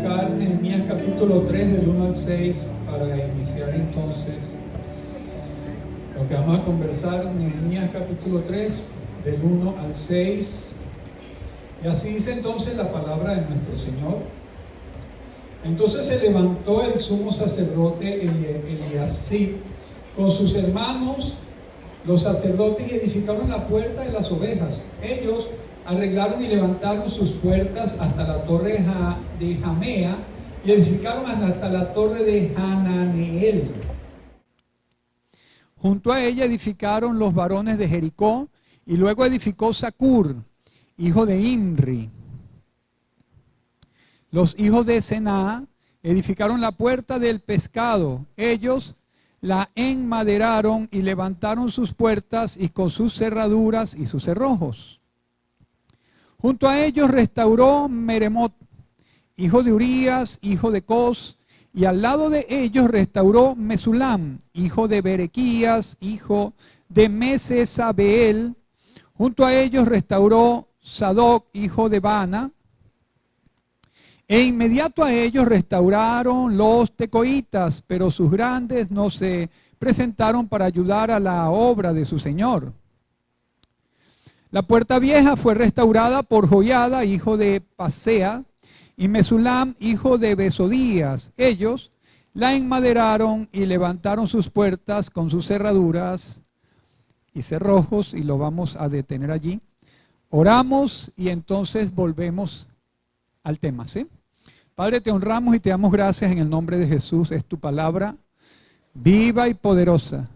buscar Nehemías capítulo 3 del 1 al 6 para iniciar entonces lo que vamos a conversar. Nehemías capítulo 3 del 1 al 6. Y así dice entonces la palabra de nuestro Señor. Entonces se levantó el sumo sacerdote Eliasib con sus hermanos, los sacerdotes, y edificaron la puerta de las ovejas. Ellos arreglaron y levantaron sus puertas hasta la torre de Jamea y edificaron hasta la torre de Hananeel. Junto a ella edificaron los varones de Jericó, y luego edificó Zacur, hijo de Imri. Los hijos de Sená edificaron la puerta del pescado. Ellos la enmaderaron y levantaron sus puertas y con sus cerraduras y sus cerrojos. Junto a ellos restauró Meremot, hijo de Urías, hijo de Cos, y al lado de ellos restauró Mesulam, hijo de Berequías, hijo de Mesesabeel. Junto a ellos restauró Sadoc, hijo de Bana, e inmediato a ellos restauraron los tecoitas, pero sus grandes no se presentaron para ayudar a la obra de su señor. La puerta vieja fue restaurada por Joiada, hijo de Pasea, y Mesulam, hijo de Besodías. Ellos la enmaderaron y levantaron sus puertas con sus cerraduras y cerrojos, y lo vamos a detener allí. Oramos y entonces volvemos al tema, ¿sí? Padre, te honramos y te damos gracias en el nombre de Jesús. Es tu palabra viva y poderosa,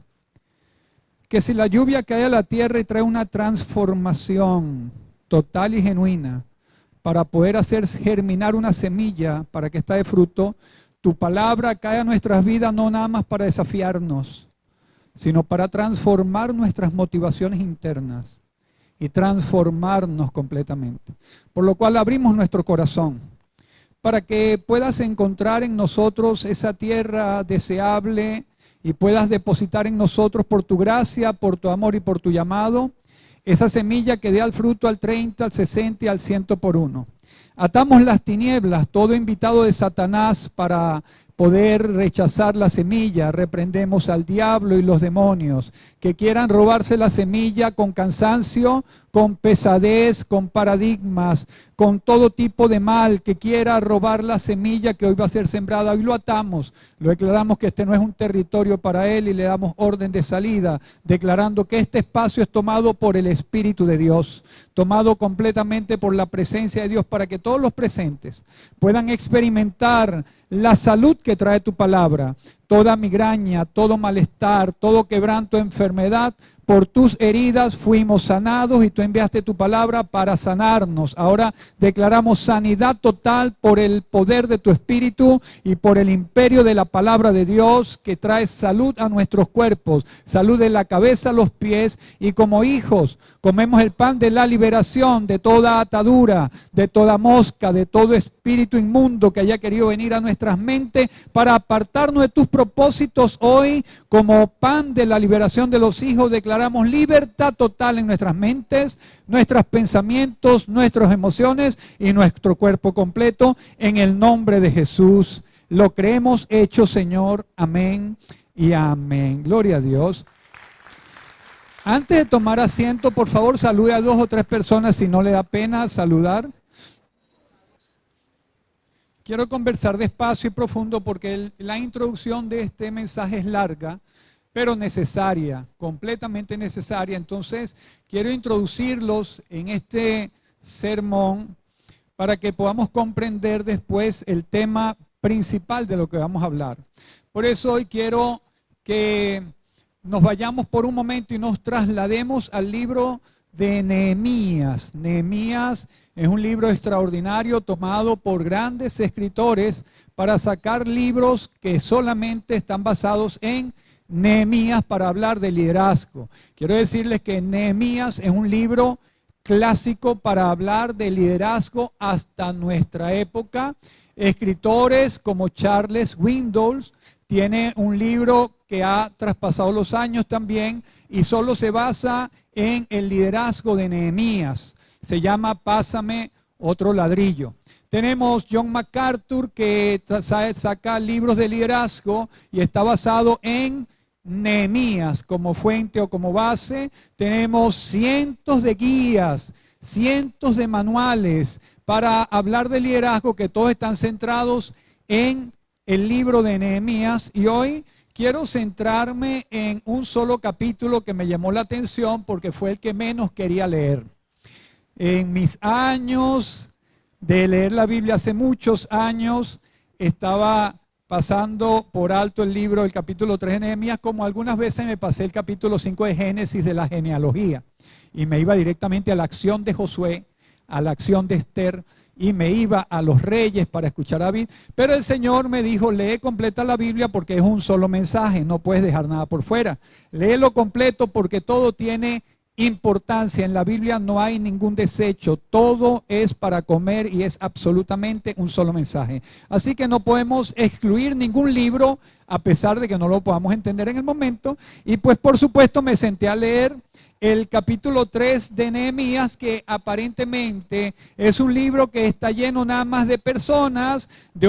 que si la lluvia cae a la tierra y trae una transformación total y genuina para poder hacer germinar una semilla para que esta dé fruto, tu palabra cae a nuestras vidas no nada más para desafiarnos, sino para transformar nuestras motivaciones internas y transformarnos completamente. Por lo cual abrimos nuestro corazón para que puedas encontrar en nosotros esa tierra deseable y puedas depositar en nosotros por tu gracia, por tu amor y por tu llamado, esa semilla que dé al fruto al 30, al 60 y al 100 por uno. Atamos las tinieblas, todo invitado de Satanás para poder rechazar la semilla. Reprendemos al diablo y los demonios que quieran robarse la semilla con cansancio, con pesadez, con paradigmas, con todo tipo de mal que quiera robar la semilla que hoy va a ser sembrada. Hoy lo atamos, lo declaramos que este no es un territorio para él y le damos orden de salida, declarando que este espacio es tomado por el Espíritu de Dios, tomado completamente por la presencia de Dios, para que todos los presentes puedan experimentar la salud que trae tu palabra. Toda migraña, todo malestar, todo quebranto, enfermedad, por tus heridas fuimos sanados y tú enviaste tu palabra para sanarnos. Ahora declaramos sanidad total por el poder de tu Espíritu y por el imperio de la palabra de Dios, que trae salud a nuestros cuerpos, salud de la cabeza a los pies, y como hijos comemos el pan de la liberación de toda atadura, de toda mosca, de todo espíritu inmundo que haya querido venir a nuestras mentes para apartarnos de tus propósitos. Hoy, como pan de la liberación de los hijos, declaramos libertad total en nuestras mentes, nuestros pensamientos, nuestras emociones y nuestro cuerpo completo, en el nombre de Jesús. Lo creemos hecho, Señor. Amén y amén. Gloria a Dios. Antes de tomar asiento, por favor, salude a 2 o 3 personas si no le da pena saludar. Quiero conversar despacio y profundo porque la introducción de este mensaje es larga, pero necesaria, completamente necesaria. Entonces, quiero introducirlos en este sermón para que podamos comprender después el tema principal de lo que vamos a hablar. Por eso hoy quiero que nos vayamos por un momento y nos traslademos al libro de Nehemías. Nehemías es un libro extraordinario tomado por grandes escritores para sacar libros que solamente están basados en Nehemías para hablar de liderazgo. Quiero decirles que Nehemías es un libro clásico para hablar de liderazgo hasta nuestra época. Escritores como Charles Windows tiene un libro que ha traspasado los años también y solo se basa en el liderazgo de Nehemías. Se llama Pásame otro ladrillo. Tenemos John MacArthur, que saca libros de liderazgo y está basado en Nehemías como fuente o como base. Tenemos cientos de guías, cientos de manuales para hablar de liderazgo, que todos están centrados en el libro de Nehemías. Y hoy quiero centrarme en un solo capítulo que me llamó la atención porque fue el que menos quería leer. En mis años de leer la Biblia, hace muchos años, estaba pasando por alto el libro del capítulo 3 de Nehemías, como algunas veces me pasé el capítulo 5 de Génesis de la genealogía, y me iba directamente a la acción de Josué, a la acción de Esther, y me iba a los reyes para escuchar a David. Pero el Señor me dijo: lee completa la Biblia porque es un solo mensaje, no puedes dejar nada por fuera. Léelo completo porque todo tiene importancia. En la Biblia no hay ningún desecho, todo es para comer y es absolutamente un solo mensaje. Así que no podemos excluir ningún libro a pesar de que no lo podamos entender en el momento. Y pues por supuesto me senté a leer el capítulo 3 de Nehemías, que aparentemente es un libro que está lleno nada más de personas, de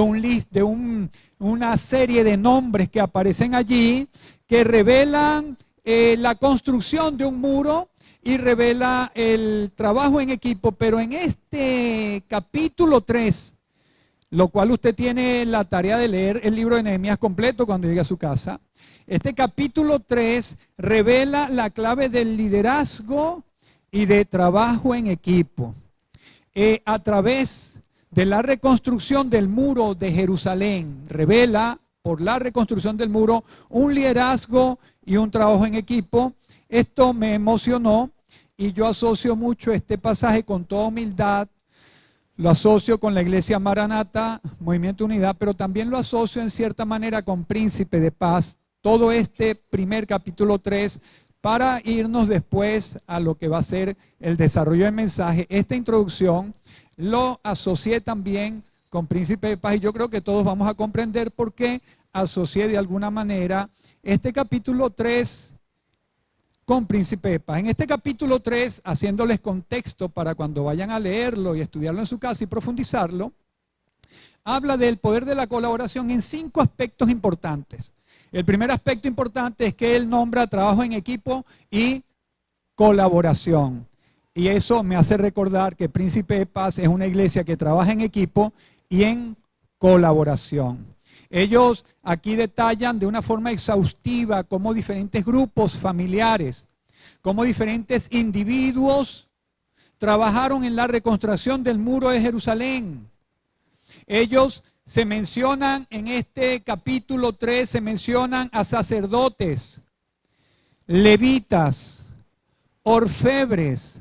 una serie de nombres que aparecen allí, que revelan la construcción de un muro y revela el trabajo en equipo. Pero en este capítulo 3, lo cual usted tiene la tarea de leer el libro de Nehemías completo cuando llegue a su casa, este capítulo 3 revela la clave del liderazgo y de trabajo en equipo. A través de la reconstrucción del muro de Jerusalén, revela por la reconstrucción del muro un liderazgo y un trabajo en equipo. Esto me emocionó y yo asocio mucho este pasaje con toda humildad. Lo asocio con la Iglesia Maranata, Movimiento Unidad, pero también lo asocio en cierta manera con Príncipe de Paz. Todo este primer capítulo 3, para irnos después a lo que va a ser el desarrollo del mensaje. Esta introducción lo asocié también con Príncipe de Paz, y yo creo que todos vamos a comprender por qué asocié de alguna manera este capítulo 3 con Príncipe de Paz. En este capítulo 3, haciéndoles contexto para cuando vayan a leerlo y estudiarlo en su casa y profundizarlo, habla del poder de la colaboración en 5 aspectos importantes. El primer aspecto importante es que él nombra trabajo en equipo y colaboración. Y eso me hace recordar que Príncipe de Paz es una iglesia que trabaja en equipo y en colaboración. Ellos aquí detallan de una forma exhaustiva cómo diferentes grupos familiares, cómo diferentes individuos trabajaron en la reconstrucción del muro de Jerusalén. Ellos se mencionan en este capítulo 3, se mencionan a sacerdotes, levitas, orfebres,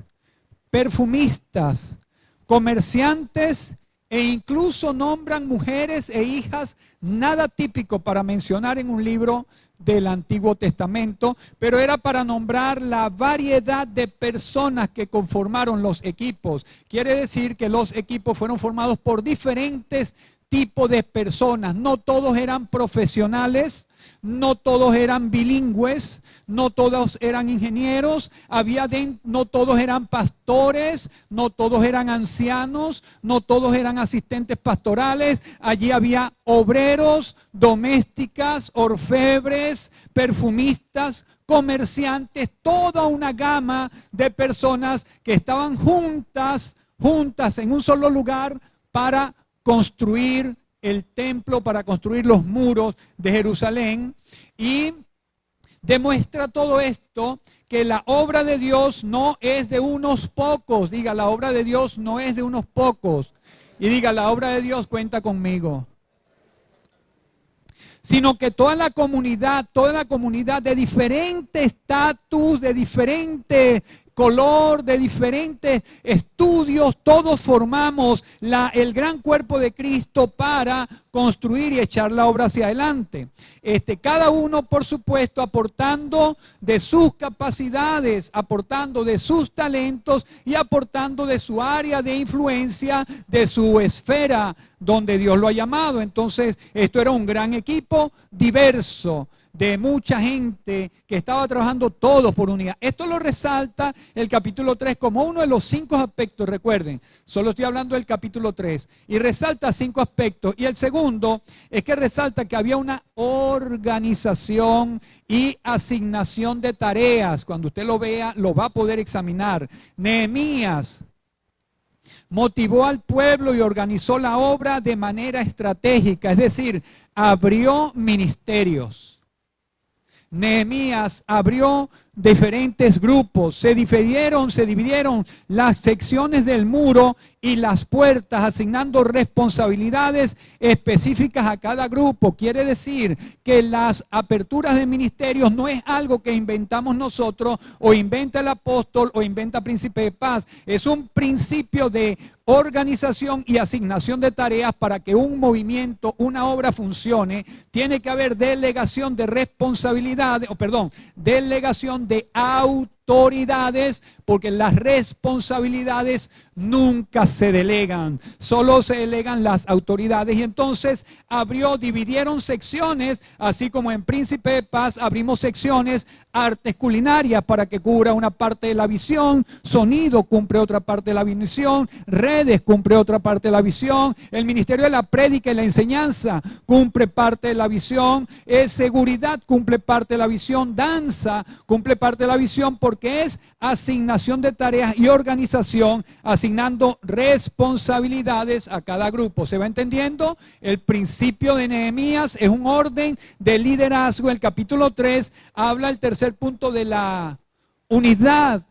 perfumistas, comerciantes, e incluso nombran mujeres e hijas, nada típico para mencionar en un libro del Antiguo Testamento, pero era para nombrar la variedad de personas que conformaron los equipos. Quiere decir que los equipos fueron formados por diferentes tipos de personas. No todos eran profesionales, no todos eran bilingües, no todos eran ingenieros, no todos eran pastores, no todos eran ancianos, no todos eran asistentes pastorales. Allí había obreros, domésticas, orfebres, perfumistas, comerciantes, toda una gama de personas que estaban juntas en un solo lugar para construir el templo, para construir los muros de Jerusalén. Y demuestra todo esto que la obra de Dios no es de unos pocos. Diga, la obra de Dios no es de unos pocos. Y diga, la obra de Dios cuenta conmigo. Sino que toda la comunidad de diferente estatus, de diferente color, de diferentes estudios, todos formamos el gran cuerpo de Cristo para construir y echar la obra hacia adelante. Cada uno, por supuesto, aportando de sus capacidades, aportando de sus talentos y aportando de su área de influencia, de su esfera donde Dios lo ha llamado. Entonces, esto era un gran equipo diverso. de mucha gente que estaba trabajando todos por unidad. Esto lo resalta el capítulo 3 como uno de los 5 aspectos, recuerden, solo estoy hablando del capítulo 3, y resalta 5 aspectos. Y el segundo es que resalta que había una organización y asignación de tareas. Cuando usted lo vea, lo va a poder examinar. Nehemías motivó al pueblo y organizó la obra de manera estratégica, es decir, abrió ministerios. Nehemías abrió diferentes grupos, se dividieron las secciones del muro y las puertas, asignando responsabilidades específicas a cada grupo. Quiere decir que las aperturas de ministerios no es algo que inventamos nosotros, o inventa el apóstol, o inventa Príncipe de Paz. Es un principio de organización y asignación de tareas. Para que un movimiento, una obra funcione, tiene que haber delegación de responsabilidades, delegación de autoridades, porque las responsabilidades nunca se delegan, solo se delegan las autoridades. Y entonces dividieron secciones, así como en Príncipe de Paz abrimos secciones: artes culinarias para que cubra una parte de la visión, sonido cubre otra parte de la visión, redes cubre otra parte de la visión, el ministerio de la prédica y la enseñanza cumple parte de la visión, seguridad cumple parte de la visión, danza cumple parte de la visión, porque es asignación de tareas y organización, asignando responsabilidades a cada grupo. ¿Se va entendiendo? El principio de Nehemías es un orden de liderazgo. El capítulo 3 habla el tercer punto de la unidad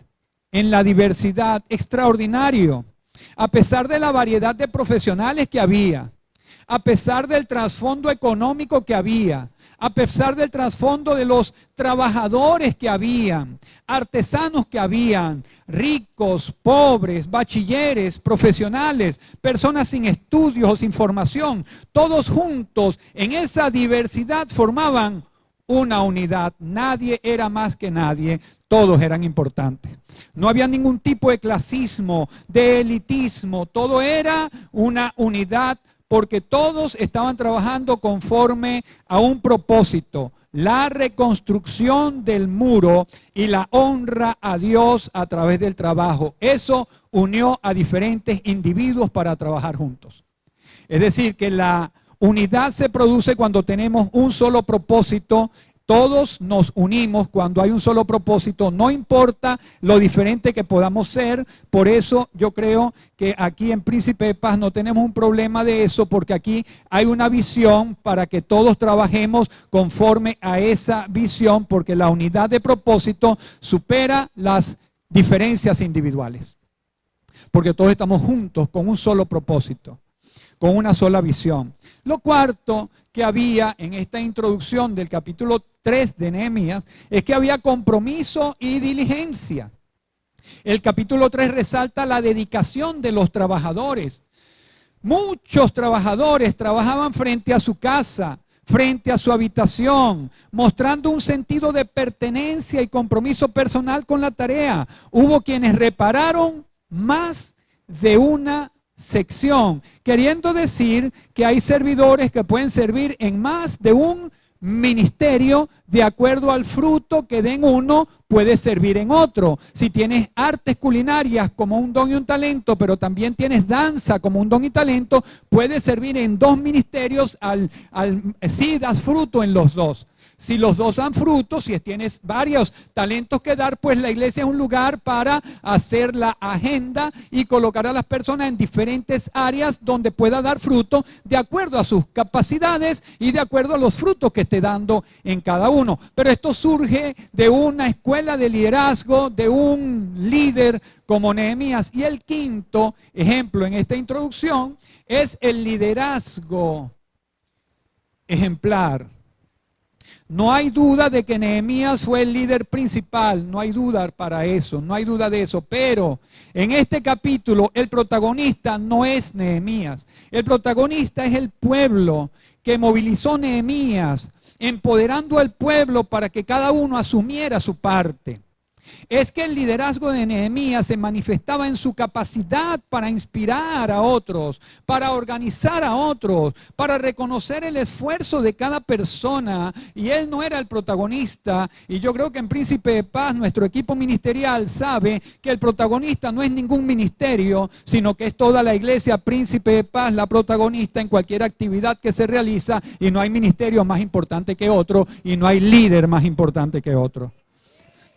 en la diversidad. Extraordinario. A pesar de la variedad de profesionales que había, a pesar del trasfondo económico que había, a pesar del trasfondo de los trabajadores que habían, artesanos que habían, ricos, pobres, bachilleres, profesionales, personas sin estudios o sin formación, todos juntos en esa diversidad formaban una unidad. Nadie era más que nadie, todos eran importantes. No había ningún tipo de clasismo, de elitismo, todo era una unidad, porque todos estaban trabajando conforme a un propósito: la reconstrucción del muro y la honra a Dios a través del trabajo. Eso unió a diferentes individuos para trabajar juntos. Es decir, que la unidad se produce cuando tenemos un solo propósito. Todos nos unimos cuando hay un solo propósito, no importa lo diferente que podamos ser. Por eso yo creo que aquí en Príncipe de Paz no tenemos un problema de eso, porque aquí hay una visión para que todos trabajemos conforme a esa visión, porque la unidad de propósito supera las diferencias individuales, porque todos estamos juntos con un solo propósito, con una sola visión. Lo cuarto que había en esta introducción del capítulo 3 de Nehemías es que había compromiso y diligencia. El capítulo 3 resalta la dedicación de los trabajadores. Muchos trabajadores trabajaban frente a su casa, frente a su habitación, mostrando un sentido de pertenencia y compromiso personal con la tarea. Hubo quienes repararon más de una sección, queriendo decir que hay servidores que pueden servir en más de un ministerio. De acuerdo al fruto que den uno, puede servir en otro. Si tienes artes culinarias como un don y un talento, pero también tienes danza como un don y talento, puedes servir en 2 ministerios si das fruto en los 2. Si los 2 dan frutos, si tienes varios talentos que dar, pues la iglesia es un lugar para hacer la agenda y colocar a las personas en diferentes áreas donde pueda dar fruto de acuerdo a sus capacidades y de acuerdo a los frutos que esté dando en cada uno. Pero esto surge de una escuela de liderazgo, de un líder como Nehemías. Y el quinto ejemplo en esta introducción es el liderazgo ejemplar. No hay duda de que Nehemías fue el líder principal, no hay duda para eso, no hay duda de eso. Pero en este capítulo el protagonista no es Nehemías. El protagonista es el pueblo que movilizó Nehemías, empoderando al pueblo para que cada uno asumiera su parte. es que el liderazgo de Nehemías se manifestaba en su capacidad para inspirar a otros, para organizar a otros, para reconocer el esfuerzo de cada persona, y él no era el protagonista. Y yo creo que en Príncipe de Paz nuestro equipo ministerial sabe que el protagonista no es ningún ministerio, sino que es toda la iglesia Príncipe de Paz la protagonista en cualquier actividad que se realiza, y no hay ministerio más importante que otro, y no hay líder más importante que otro.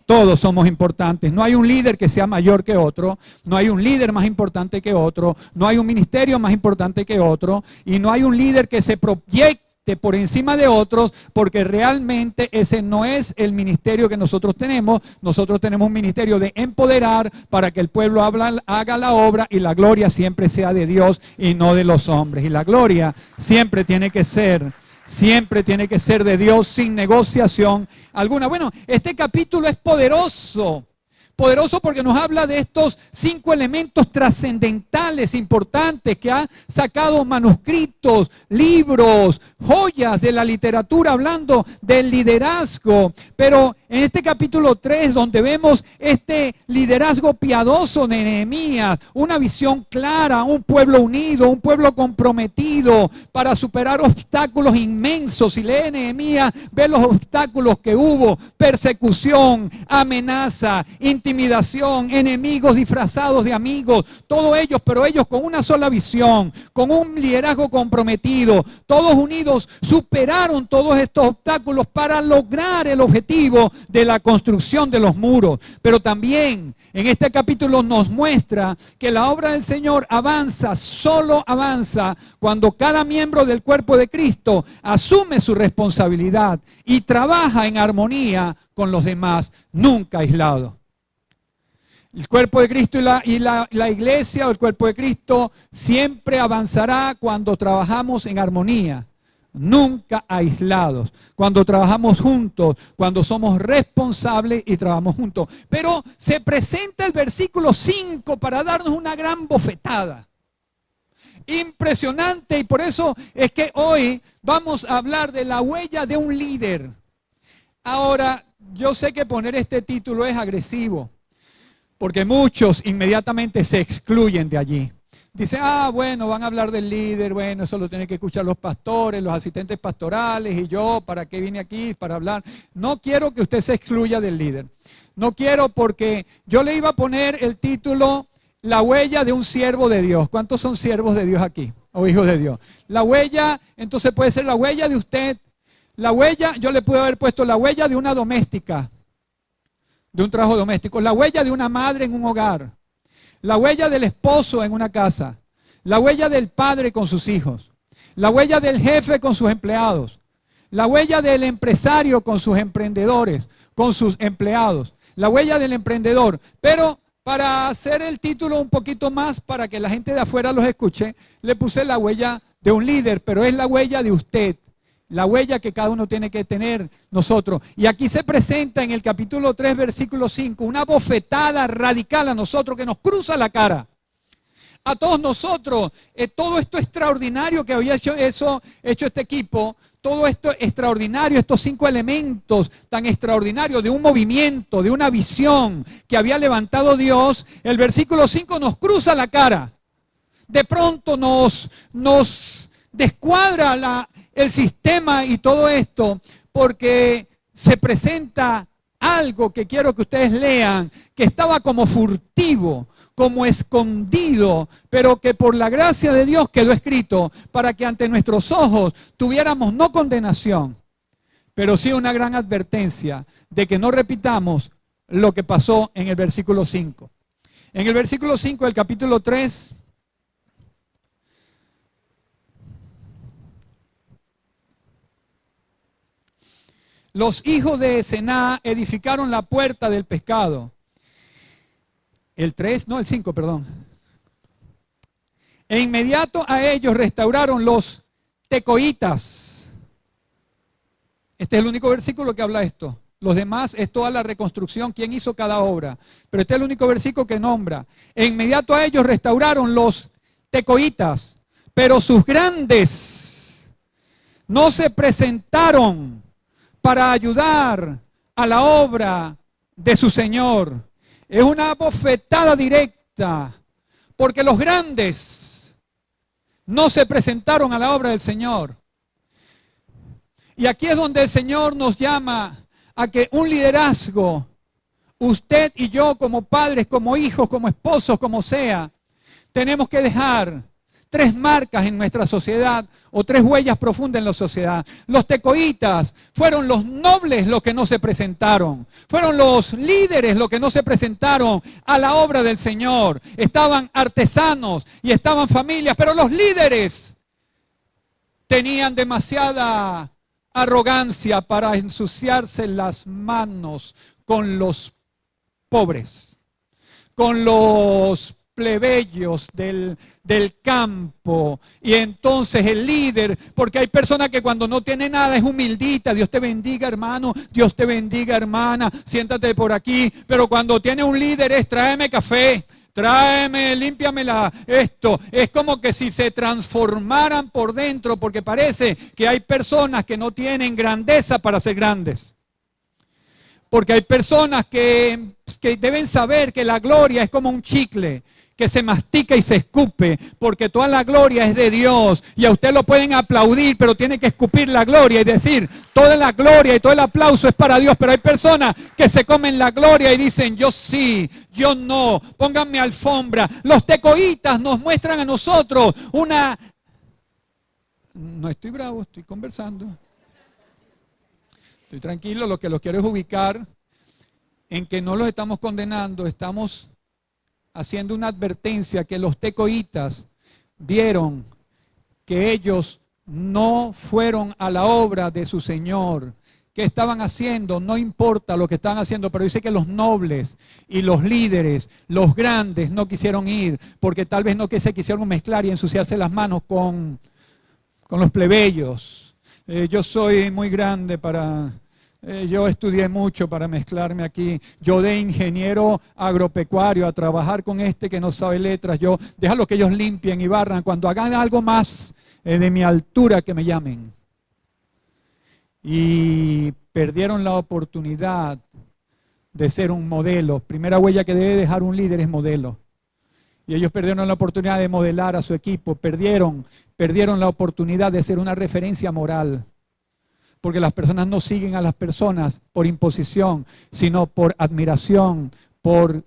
Todos somos importantes. No hay un líder que sea mayor que otro, no hay un líder más importante que otro, no hay un ministerio más importante que otro, y no hay un líder que se proyecte por encima de otros, porque realmente ese no es el ministerio que nosotros tenemos. Nosotros tenemos un ministerio de empoderar para que el pueblo haga la obra, y la gloria siempre sea de Dios y no de los hombres. Y la gloria siempre tiene que ser de Dios, sin negociación alguna. Bueno, este capítulo es poderoso porque nos habla de estos 5 elementos trascendentales, importantes, que ha sacado manuscritos, libros, joyas de la literatura hablando del liderazgo. Pero en este capítulo 3, donde vemos este liderazgo piadoso de Nehemías, una visión clara, un pueblo unido, un pueblo comprometido para superar obstáculos inmensos. Si lee Nehemías, ve los obstáculos que hubo: persecución, amenaza, intimidación, enemigos disfrazados de amigos, todos ellos, pero ellos con una sola visión, con un liderazgo comprometido, todos unidos, superaron todos estos obstáculos para lograr el objetivo de la construcción de los muros. Pero también en este capítulo nos muestra que la obra del Señor avanza, solo avanza cuando cada miembro del cuerpo de Cristo asume su responsabilidad y trabaja en armonía con los demás, nunca aislado. El cuerpo de Cristo y la iglesia, o el cuerpo de Cristo, siempre avanzará cuando trabajamos en armonía, nunca aislados, cuando trabajamos juntos, cuando somos responsables y trabajamos juntos. Pero se presenta el versículo 5 para darnos una gran bofetada. Impresionante, y por eso es que hoy vamos a hablar de la huella de un líder. Ahora, yo sé que poner este título es agresivo, porque muchos inmediatamente se excluyen de allí. Dicen, bueno, van a hablar del líder, bueno, eso lo tienen que escuchar los pastores, los asistentes pastorales, y yo, ¿para qué vine aquí? Para hablar. No quiero que usted se excluya del líder. No quiero, porque yo le iba a poner el título, La huella de un siervo de Dios. ¿Cuántos son siervos de Dios aquí? O hijos de Dios. La huella, entonces puede ser la huella de usted. La huella, yo le puedo haber puesto la huella de una doméstica, de un trabajo doméstico, la huella de una madre en un hogar, la huella del esposo en una casa, la huella del padre con sus hijos, la huella del jefe con sus empleados, la huella del empresario con sus emprendedores, con sus empleados, la huella del emprendedor. Pero para hacer el título un poquito más, para que la gente de afuera los escuche, le puse la huella de un líder, pero es la huella de usted. La huella que cada uno tiene que tener nosotros. Y aquí se presenta en el capítulo 3, versículo 5, una bofetada radical a nosotros que nos cruza la cara. A todos nosotros, todo esto extraordinario que había hecho este equipo, todo esto extraordinario, estos 5 elementos tan extraordinarios de un movimiento, de una visión que había levantado Dios, el versículo 5 nos cruza la cara. De pronto nos descuadra el sistema y todo esto, porque se presenta algo que quiero que ustedes lean, que estaba como furtivo, como escondido, pero que por la gracia de Dios quedó escrito para que ante nuestros ojos tuviéramos no condenación, pero sí una gran advertencia de que no repitamos lo que pasó en el versículo 5. En el versículo 5 del capítulo 3, los hijos de Sená edificaron la puerta del pescado. El 5, perdón. E inmediato a ellos restauraron los tecoitas. Este es el único versículo que habla esto. Los demás es toda la reconstrucción, quién hizo cada obra. Pero este es el único versículo que nombra. E inmediato a ellos restauraron los tecoitas. Pero sus grandes no se presentaron para ayudar a la obra de su Señor. Es una bofetada directa, porque los grandes no se presentaron a la obra del Señor. Y aquí es donde el Señor nos llama a que un liderazgo, usted y yo como padres, como hijos, como esposos, como sea, tenemos que dejar 3 marcas en nuestra sociedad o 3 huellas profundas en la sociedad. Los tecoitas fueron los nobles los que no se presentaron. Fueron los líderes los que no se presentaron a la obra del Señor. Estaban artesanos y estaban familias, pero los líderes tenían demasiada arrogancia para ensuciarse las manos con los pobres, con los plebeyos del campo. Y entonces el líder, porque hay personas que cuando no tienen nada es humildita, Dios te bendiga hermano, Dios te bendiga hermana, siéntate por aquí, pero cuando tiene un líder es tráeme café, tráeme, límpiamela, esto. Es como que si se transformaran por dentro, porque parece que hay personas que no tienen grandeza para ser grandes. Porque hay personas que deben saber que la gloria es como un chicle, que se mastica y se escupe, porque toda la gloria es de Dios, y a usted lo pueden aplaudir, pero tiene que escupir la gloria y decir, toda la gloria y todo el aplauso es para Dios, pero hay personas que se comen la gloria y dicen, yo sí, yo no, pónganme alfombra. Los tecoitas nos muestran a nosotros una... No estoy bravo, estoy conversando. Estoy tranquilo, lo que los quiero es ubicar en que no los estamos condenando, estamos haciendo una advertencia que los tecoitas vieron que ellos no fueron a la obra de su Señor. ¿Qué estaban haciendo? No importa lo que estaban haciendo, pero dice que los nobles y los líderes, los grandes, no quisieron ir, porque tal vez no que se quisieron mezclar y ensuciarse las manos con los plebeyos. Yo soy muy grande para... yo estudié mucho para mezclarme aquí. Yo de ingeniero agropecuario a trabajar con este que no sabe letras. Yo déjalo que ellos limpien y barran. Cuando hagan algo más de mi altura que me llamen. Y perdieron la oportunidad de ser un modelo. Primera huella que debe dejar un líder es modelo. Y ellos perdieron la oportunidad de modelar a su equipo. Perdieron la oportunidad de ser una referencia moral. Porque las personas no siguen a las personas por imposición, sino por admiración, por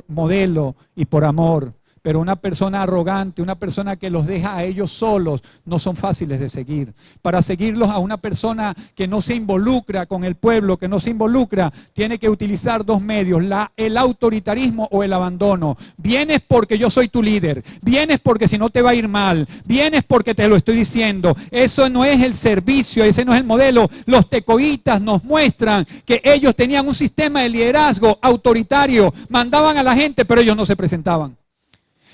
modelo y por amor. Pero una persona arrogante, una persona que los deja a ellos solos, no son fáciles de seguir. Para seguirlos a una persona que no se involucra con el pueblo, que no se involucra, tiene que utilizar 2 medios, el autoritarismo o el abandono. Vienes porque yo soy tu líder, vienes porque si no te va a ir mal, vienes porque te lo estoy diciendo. Eso no es el servicio, ese no es el modelo. Los tecoitas nos muestran que ellos tenían un sistema de liderazgo autoritario, mandaban a la gente, pero ellos no se presentaban.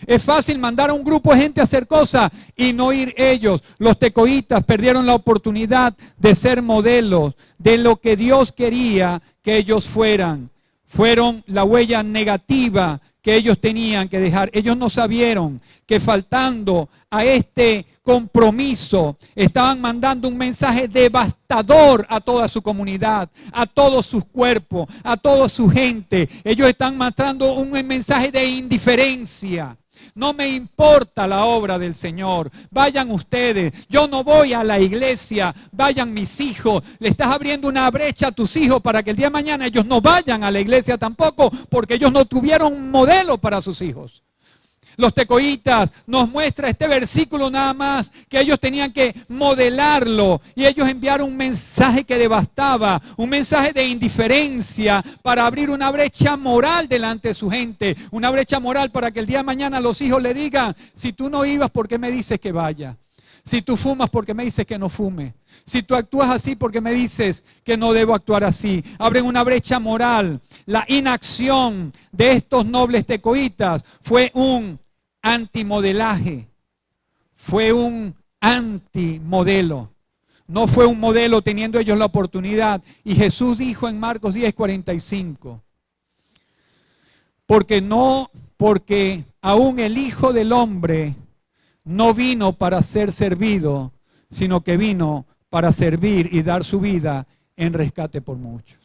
Es fácil mandar a un grupo de gente a hacer cosas y no ir ellos. Los tecoitas perdieron la oportunidad de ser modelos de lo que Dios quería que ellos fueran. Fueron la huella negativa que ellos tenían que dejar. Ellos no sabieron que faltando a este compromiso estaban mandando un mensaje devastador a toda su comunidad, a todos sus cuerpos, a toda su gente. Ellos están mandando un mensaje de indiferencia. No me importa la obra del Señor. Vayan ustedes. Yo no voy a la iglesia. Vayan mis hijos. Le estás abriendo una brecha a tus hijos para que el día de mañana ellos no vayan a la iglesia tampoco, porque ellos no tuvieron un modelo para sus hijos. Los tecoitas nos muestra este versículo nada más, que ellos tenían que modelarlo y ellos enviaron un mensaje que devastaba, un mensaje de indiferencia para abrir una brecha moral delante de su gente, una brecha moral para que el día de mañana los hijos le digan, si tú no ibas, ¿por qué me dices que vaya? Si tú fumas, ¿por qué me dices que no fume? Si tú actúas así, ¿por qué me dices que no debo actuar así? Abren una brecha moral. La inacción de estos nobles tecoitas fue un antimodelaje, fue un antimodelo. No fue un modelo teniendo ellos la oportunidad. Y Jesús dijo en Marcos 10:45, porque aún el Hijo del Hombre no vino para ser servido, sino que vino para servir y dar su vida en rescate por muchos.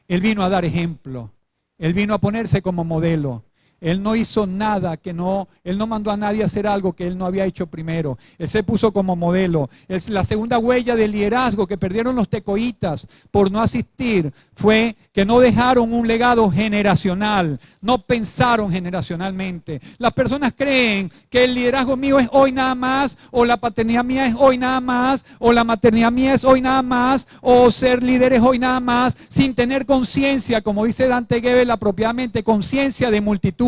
Él vino a dar ejemplo. Él vino a ponerse como modelo. Él no hizo nada Él no mandó a nadie a hacer algo que él no había hecho primero. Él se puso como modelo. La segunda huella del liderazgo que perdieron los tecoitas por no asistir fue que no dejaron un legado generacional, no pensaron generacionalmente. Las personas creen que el liderazgo mío es hoy nada más, o la paternidad mía es hoy nada más, o la maternidad mía es hoy nada más, o ser líder es hoy nada más, sin tener conciencia, como dice Dante Gebel apropiadamente, conciencia de multitud.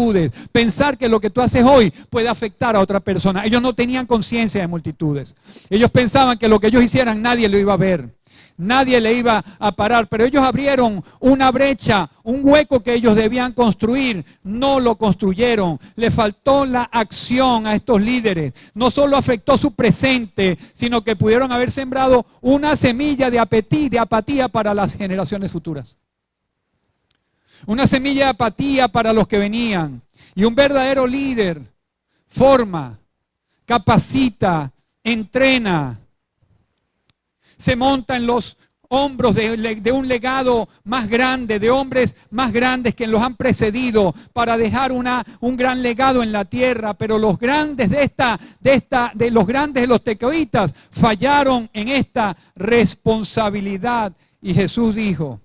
Pensar que lo que tú haces hoy puede afectar a otra persona. Ellos no tenían conciencia de multitudes. Ellos pensaban que lo que ellos hicieran nadie lo iba a ver. Nadie le iba a parar, pero ellos abrieron una brecha, un hueco que ellos debían construir. No lo construyeron. Le faltó la acción a estos líderes. No solo afectó su presente, sino que pudieron haber sembrado una semilla de apatía para las generaciones futuras. Una semilla de apatía para los que venían. Y un verdadero líder forma, capacita, entrena, se monta en los hombros de un legado más grande, de hombres más grandes que los han precedido para dejar un gran legado en la tierra. Pero los grandes de los tecoitas fallaron en esta responsabilidad. Y Jesús dijo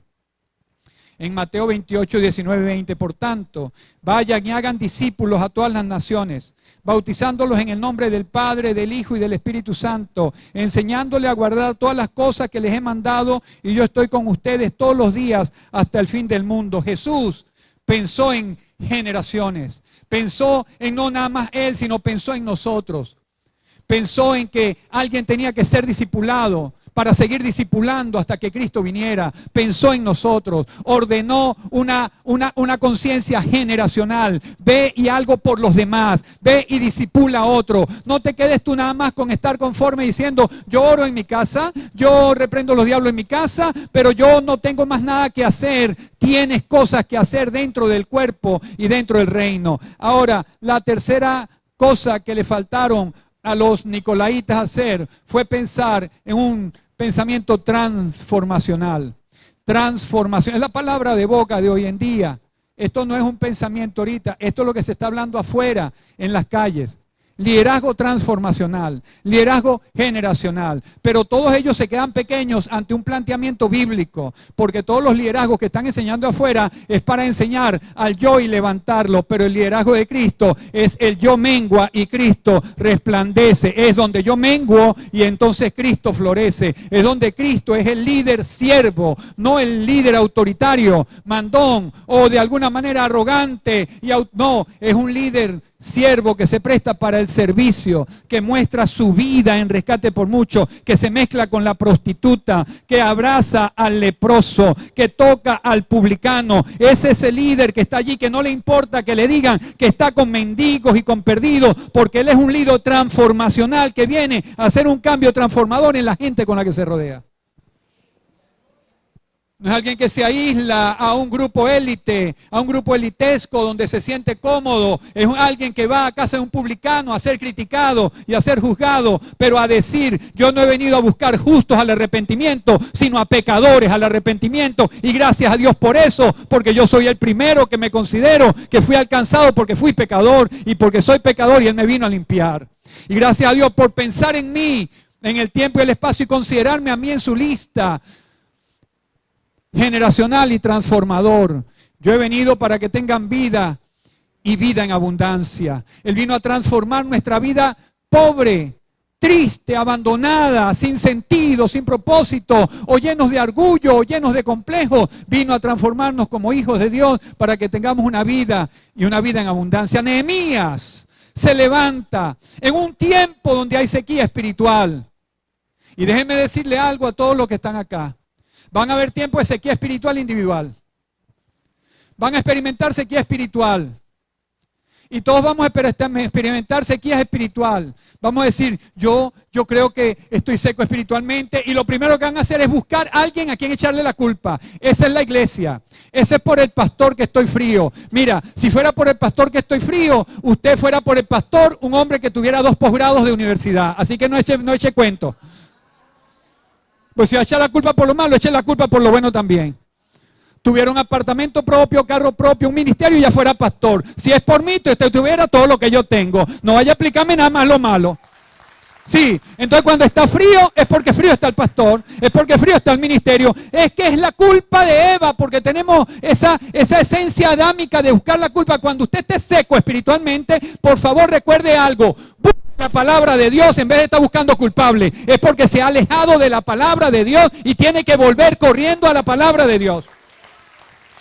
en Mateo 28, 19, 20, por tanto, vayan y hagan discípulos a todas las naciones, bautizándolos en el nombre del Padre, del Hijo y del Espíritu Santo, enseñándoles a guardar todas las cosas que les he mandado, y yo estoy con ustedes todos los días hasta el fin del mundo. Jesús pensó en generaciones, pensó en no nada más Él, sino pensó en nosotros. Pensó en que alguien tenía que ser discipulado para seguir discipulando hasta que Cristo viniera. Pensó en nosotros, ordenó una conciencia generacional. Ve y algo por los demás, ve y discipula a otro. No te quedes tú nada más con estar conforme diciendo, yo oro en mi casa, yo reprendo los diablos en mi casa, pero yo no tengo más nada que hacer. Tienes cosas que hacer dentro del cuerpo y dentro del reino. Ahora, la tercera cosa que le faltaron a los nicolaitas hacer fue pensar en un pensamiento transformacional. Transformación es la palabra de boca de hoy en día. Esto no es un pensamiento ahorita, esto es lo que se está hablando afuera en las calles. Liderazgo transformacional, liderazgo generacional, pero todos ellos se quedan pequeños ante un planteamiento bíblico, porque todos los liderazgos que están enseñando afuera es para enseñar al yo y levantarlo, pero el liderazgo de Cristo es el yo mengua y Cristo resplandece, es donde yo menguo y entonces Cristo florece, es donde Cristo es el líder siervo, no el líder autoritario, mandón o de alguna manera arrogante, no, es un líder siervo que se presta para el servicio, que muestra su vida en rescate por mucho, que se mezcla con la prostituta, que abraza al leproso, que toca al publicano. Es ese líder que está allí, que no le importa que le digan que está con mendigos y con perdidos, porque él es un líder transformacional que viene a hacer un cambio transformador en la gente con la que se rodea. No es alguien que se aísla a un grupo élite, a un grupo elitesco donde se siente cómodo. Es alguien que va a casa de un publicano a ser criticado y a ser juzgado, pero a decir, yo no he venido a buscar justos al arrepentimiento, sino a pecadores al arrepentimiento. Y gracias a Dios por eso, porque yo soy el primero que me considero que fui alcanzado porque fui pecador y porque soy pecador y Él me vino a limpiar. Y gracias a Dios por pensar en mí, en el tiempo y el espacio y considerarme a mí en su lista generacional y transformador. Yo he venido para que tengan vida y vida en abundancia. Él vino a transformar nuestra vida pobre, triste, abandonada, sin sentido, sin propósito, o llenos de orgullo, o llenos de complejos. Vino a transformarnos como hijos de Dios para que tengamos una vida y una vida en abundancia. Nehemías se levanta en un tiempo donde hay sequía espiritual. Y déjenme decirle algo a todos los que están acá. Van a haber tiempos de sequía espiritual individual. Van a experimentar sequía espiritual. Y todos vamos a experimentar sequía espiritual. Vamos a decir, yo creo que estoy seco espiritualmente. Y lo primero que van a hacer es buscar a alguien a quien echarle la culpa. Esa es la iglesia. Ese es por el pastor que estoy frío. Mira, si fuera por el pastor que estoy frío, usted fuera por el pastor un hombre que tuviera 2 posgrados de universidad. Así que no eche cuento. Pues si va a echar la culpa por lo malo, eche la culpa por lo bueno también. tuviera un apartamento propio, carro propio, un ministerio y ya fuera pastor. Si es por mí, usted tuviera todo lo que yo tengo. No vaya a aplicarme nada más lo malo. Sí, entonces cuando está frío es porque frío está el pastor, es porque frío está el ministerio. Es que es la culpa de Eva, porque tenemos esa esencia adámica de buscar la culpa. Cuando usted esté seco espiritualmente, por favor recuerde algo. Busque la palabra de Dios en vez de estar buscando culpable. Es porque se ha alejado de la palabra de Dios y tiene que volver corriendo a la palabra de Dios.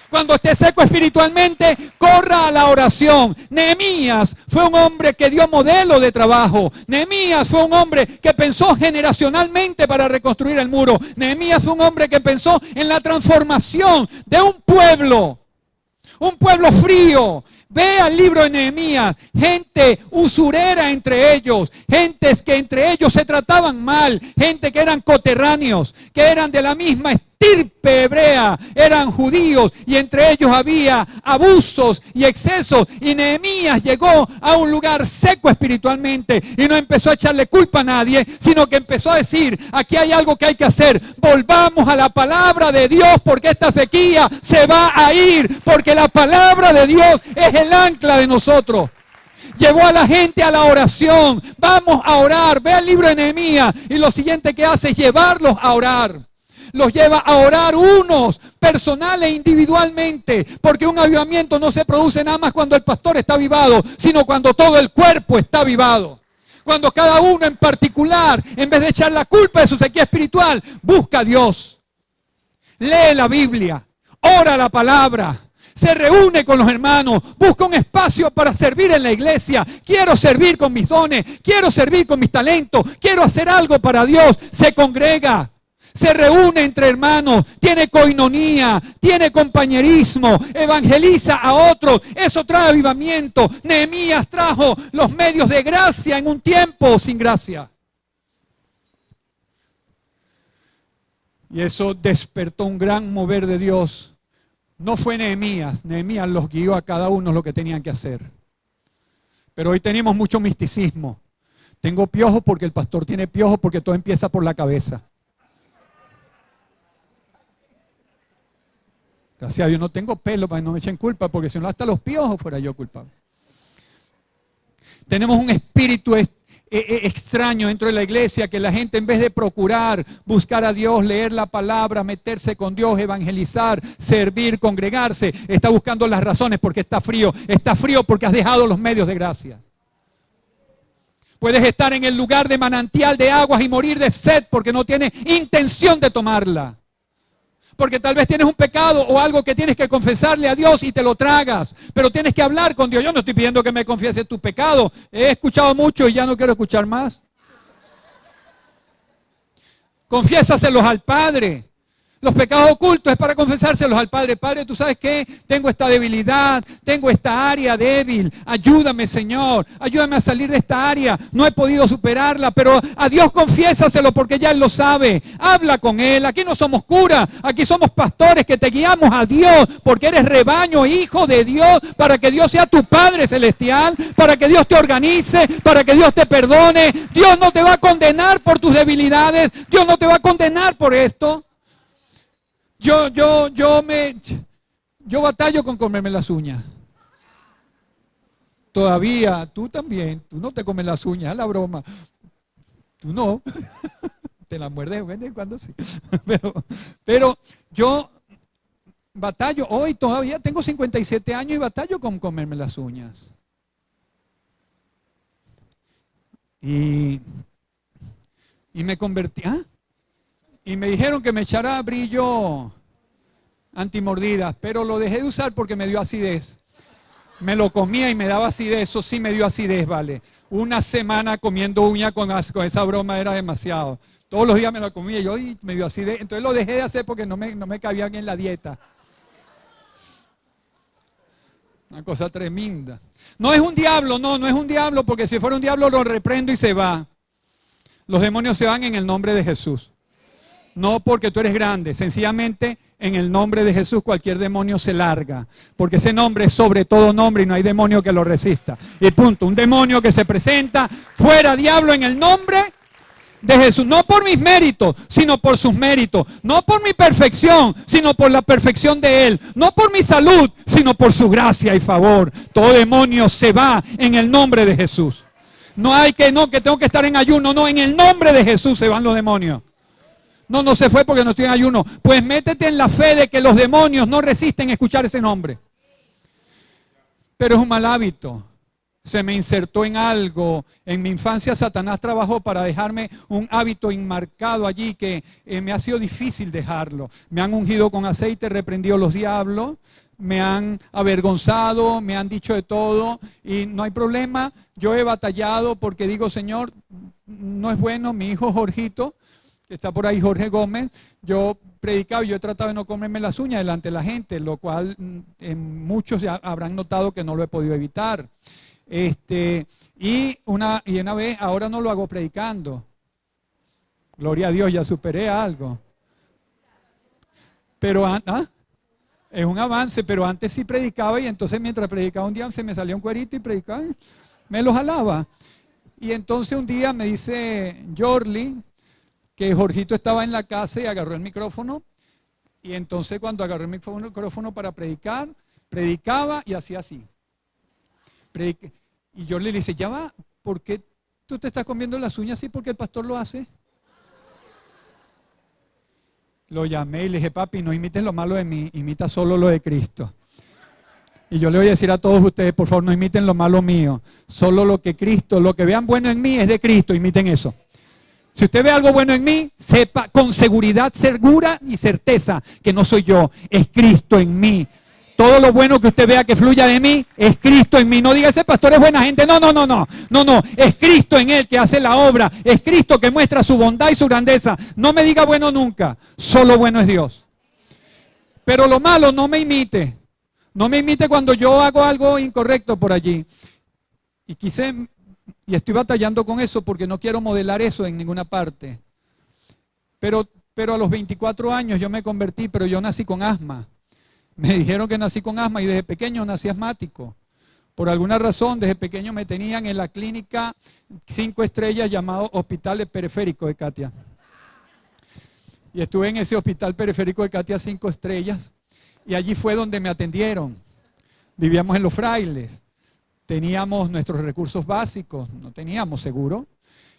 Cuando esté seco espiritualmente, corra a la oración. Nehemías fue un hombre que dio modelo de trabajo. Nehemías fue un hombre que pensó generacionalmente para reconstruir el muro. Nehemías fue un hombre que pensó en la transformación de un pueblo frío. Ve al libro de Nehemías, gente usurera entre ellos, gentes que entre ellos se trataban mal, gente que eran coterráneos, que eran de la misma estirpe hebrea, eran judíos y entre ellos había abusos y excesos. Y Nehemías llegó a un lugar seco espiritualmente y no empezó a echarle culpa a nadie, sino que empezó a decir, aquí hay algo que hay que hacer, volvamos a la palabra de Dios porque esta sequía se va a ir, porque la palabra de Dios es el ancla de nosotros. Llevó a la gente a la oración. Vamos a orar. Ve el libro de Nehemías y lo siguiente que hace es llevarlos a orar. Los lleva a orar unos, personal e individualmente, porque un avivamiento no se produce nada más cuando el pastor está avivado, sino cuando todo el cuerpo está avivado. Cuando cada uno en particular, en vez de echar la culpa de su sequía espiritual, busca a Dios. Lee la Biblia, ora la palabra. Se reúne con los hermanos, busca un espacio para servir en la iglesia. Quiero servir con mis dones, quiero servir con mis talentos, quiero hacer algo para Dios. Se congrega, se reúne entre hermanos, tiene coinonía, tiene compañerismo, evangeliza a otros. Eso trae avivamiento. Nehemías trajo los medios de gracia en un tiempo sin gracia. Y eso despertó un gran mover de Dios. No fue Nehemías, Nehemías los guió a cada uno lo que tenían que hacer. Pero hoy tenemos mucho misticismo. Tengo piojos porque el pastor tiene piojos, porque todo empieza por la cabeza. Gracias a Dios no tengo pelo para que no me echen culpa, porque si no hasta los piojos fuera yo culpable. Tenemos un espíritu extraño dentro de la iglesia, que la gente en vez de procurar buscar a Dios, leer la palabra, meterse con Dios, evangelizar, servir, congregarse, está buscando las razones porque está frío porque has dejado los medios de gracia. Puedes estar en el lugar de manantial de aguas y morir de sed porque no tienes intención de tomarla. Porque tal vez tienes un pecado o algo que tienes que confesarle a Dios y te lo tragas. Pero tienes que hablar con Dios. Yo no estoy pidiendo que me confieses tu pecado. He escuchado mucho y ya no quiero escuchar más. Confiésaselos al Padre. Los pecados ocultos es para confesárselos al Padre. Padre, ¿tú sabes qué? Tengo esta debilidad, tengo esta área débil. Ayúdame, Señor. Ayúdame a salir de esta área. No he podido superarla, pero a Dios confiésaselo porque ya Él lo sabe. Habla con Él. Aquí no somos curas, aquí somos pastores que te guiamos a Dios porque eres rebaño, hijo de Dios, para que Dios sea tu Padre celestial, para que Dios te organice, para que Dios te perdone. Dios no te va a condenar por tus debilidades. Dios no te va a condenar por esto. Yo batallo con comerme las uñas. Todavía, tú también, tú no te comes las uñas, es la broma. Tú no, te las muerdes de vez en cuando sí. Pero yo batallo, hoy todavía tengo 57 años y batallo con comerme las uñas. Y me convertí, y me dijeron que me echara brillo antimordidas, pero lo dejé de usar porque me dio acidez. Me lo comía y me daba acidez, eso sí me dio acidez, vale. Una semana comiendo uña con esa broma era demasiado. Todos los días me lo comía y yo me dio acidez. Entonces lo dejé de hacer porque no me cabía bien en la dieta. Una cosa tremenda. No es un diablo, no es un diablo, porque si fuera un diablo lo reprendo y se va. Los demonios se van en el nombre de Jesús. No porque tú eres grande, sencillamente en el nombre de Jesús cualquier demonio se larga, porque ese nombre es sobre todo nombre y no hay demonio que lo resista. Y punto, un demonio que se presenta, fuera diablo en el nombre de Jesús, no por mis méritos, sino por sus méritos, no por mi perfección, sino por la perfección de Él, no por mi salud, sino por su gracia y favor. Todo demonio se va en el nombre de Jesús. No hay que tengo que estar en ayuno, no, en el nombre de Jesús se van los demonios. No, no se fue porque no estoy en ayuno. Pues métete en la fe de que los demonios no resisten escuchar ese nombre. Pero es un mal hábito. Se me insertó en algo. En mi infancia Satanás trabajó para dejarme un hábito enmarcado allí que me ha sido difícil dejarlo. Me han ungido con aceite, reprendido los diablos, me han avergonzado, me han dicho de todo y no hay problema. Yo he batallado porque digo, Señor, no es bueno. Mi hijo Jorgito, que está por ahí, Jorge Gómez, yo predicaba, yo he tratado de no comerme las uñas delante de la gente, lo cual muchos ya habrán notado que no lo he podido evitar. Y una vez, ahora no lo hago predicando. Gloria a Dios, ya superé algo. Pero es un avance, pero antes sí predicaba y entonces mientras predicaba un día se me salía un cuerito y predicaba, me lo jalaba. Y entonces un día me dice Jorli que Jorgito estaba en la casa y agarró el micrófono. Y entonces cuando agarró el micrófono para predicar, predicaba y hacía así. Y yo le dice, ya va, ¿por qué tú te estás comiendo las uñas así? Porque el pastor lo hace. Lo llamé y le dije, papi, no imites lo malo de mí, imita solo lo de Cristo. Y yo le voy a decir a todos ustedes, por favor, no imiten lo malo mío. Solo lo que Cristo, lo que vean bueno en mí es de Cristo, imiten eso. Si usted ve algo bueno en mí, sepa con seguridad, segura y certeza que no soy yo, es Cristo en mí. Todo lo bueno que usted vea que fluya de mí, es Cristo en mí. No diga, ese pastor es buena gente. No. Es Cristo en él que hace la obra. Es Cristo que muestra su bondad y su grandeza. No me diga bueno nunca. Solo bueno es Dios. Pero lo malo, no me imite. No me imite cuando yo hago algo incorrecto por allí. Y estoy batallando con eso porque no quiero modelar eso en ninguna parte. Pero a los 24 años yo me convertí, pero yo nací con asma. Me dijeron que nací con asma y desde pequeño nací asmático. Por alguna razón, desde pequeño me tenían en la clínica 5 estrellas llamado Hospital Periférico de Katia. Y estuve en ese Hospital Periférico de Katia 5 estrellas y allí fue donde me atendieron. Vivíamos en Los Frailes, teníamos nuestros recursos básicos, no teníamos seguro.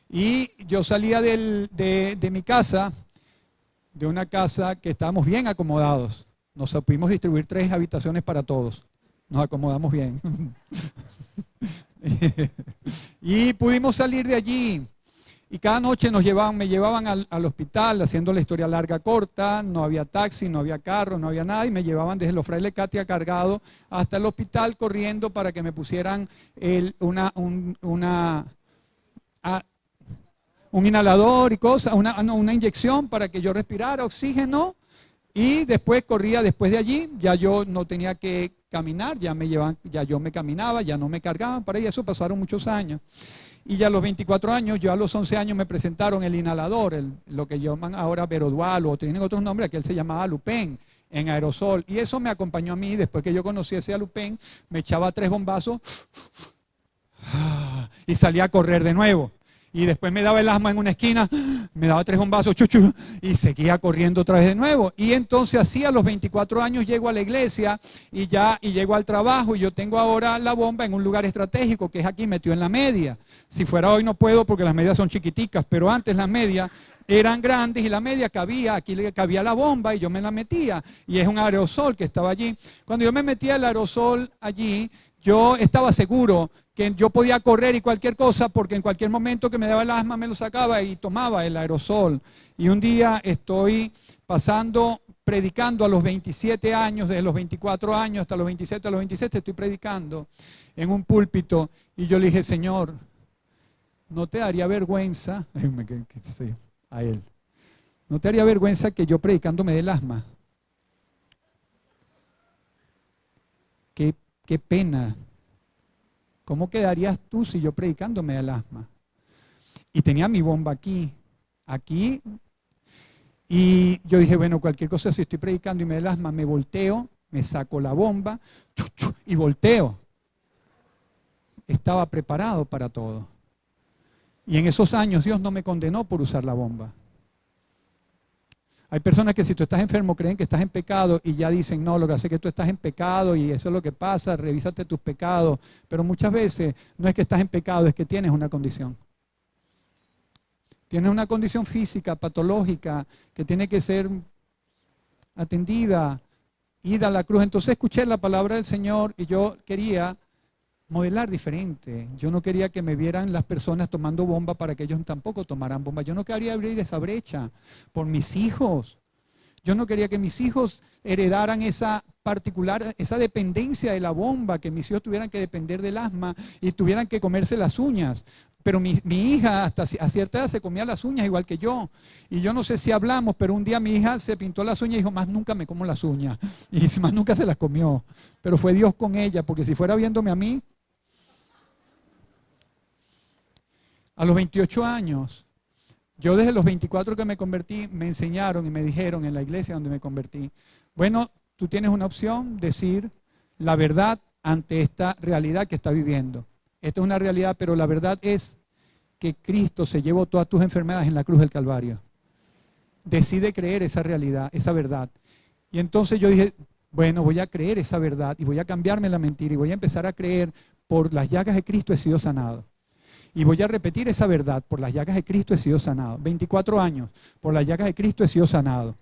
Y yo salía de mi casa, de una casa que estábamos bien acomodados. Nos pudimos distribuir 3 habitaciones para todos. Nos acomodamos bien. Y pudimos salir de allí. Y cada noche me llevaban al hospital, haciendo la historia larga corta. No había taxi, no había carro, no había nada. Y me llevaban desde Los Frailes Katia cargado hasta el hospital corriendo para que me pusieran un inhalador y cosas, una inyección para que yo respirara oxígeno. Y después corría, después de allí, ya yo no tenía que caminar, ya yo me caminaba, ya no me cargaban, para eso pasaron muchos años. Y ya a los 24 años, yo a los 11 años me presentaron el inhalador, lo que llaman ahora Verodual, o tienen otros nombres, aquel se llamaba Lupen, en aerosol. Y eso me acompañó a mí, después que yo conocí ese Lupen, me echaba 3 bombazos y salía a correr de nuevo. Y después me daba el asma en una esquina, me daba 3 bombazos, chuchu, y seguía corriendo otra vez de nuevo. Y entonces así a los 24 años llego a la iglesia y llego al trabajo y yo tengo ahora la bomba en un lugar estratégico que es aquí metido en la media. Si fuera hoy no puedo porque las medias son chiquiticas, pero antes las medias eran grandes y la media cabía, aquí cabía la bomba y yo me la metía. Y es un aerosol que estaba allí. Cuando yo me metía el aerosol allí, yo estaba seguro que yo podía correr y cualquier cosa porque en cualquier momento que me daba el asma me lo sacaba y tomaba el aerosol. Y un día estoy predicando a los 27 años, desde los 24 años hasta los 27, a los 27 estoy predicando en un púlpito y yo le dije, Señor, ¿no te daría vergüenza? A él. ¿No te daría vergüenza que yo predicando me dé el asma? Qué pena. ¿Cómo quedarías tú si yo predicando me da el asma? Y tenía mi bomba aquí. Y yo dije, bueno, cualquier cosa, si estoy predicando y me da el asma, me volteo, me saco la bomba y volteo. Estaba preparado para todo. Y en esos años Dios no me condenó por usar la bomba. Hay personas que si tú estás enfermo creen que estás en pecado y ya dicen, no, lo que hace es que tú estás en pecado y eso es lo que pasa, revísate tus pecados. Pero muchas veces no es que estás en pecado, es que tienes una condición. Tienes una condición física, patológica, que tiene que ser atendida, ida a la cruz. Entonces escuché la palabra del Señor y yo quería modelar diferente. Yo no quería que me vieran las personas tomando bomba para que ellos tampoco tomaran bomba. Yo no quería abrir esa brecha por mis hijos. Yo no quería que mis hijos heredaran esa dependencia de la bomba, que mis hijos tuvieran que depender del asma y tuvieran que comerse las uñas. Pero mi hija hasta a cierta edad se comía las uñas igual que yo. Y yo no sé si hablamos, pero un día mi hija se pintó las uñas y dijo, más nunca me como las uñas. Y más nunca se las comió. Pero fue Dios con ella, porque si fuera viéndome a mí, a los 28 años, yo desde los 24 que me convertí, me enseñaron y me dijeron en la iglesia donde me convertí, bueno, tú tienes una opción, decir la verdad ante esta realidad que estás viviendo. Esta es una realidad, pero la verdad es que Cristo se llevó todas tus enfermedades en la cruz del Calvario. Decide creer esa realidad, esa verdad. Y entonces yo dije, bueno, voy a creer esa verdad y voy a cambiarme la mentira y voy a empezar a creer, por las llagas de Cristo he sido sanado. Y voy a repetir esa verdad, por las llagas de Cristo he sido sanado. 24 años, por las llagas de Cristo he sido sanado.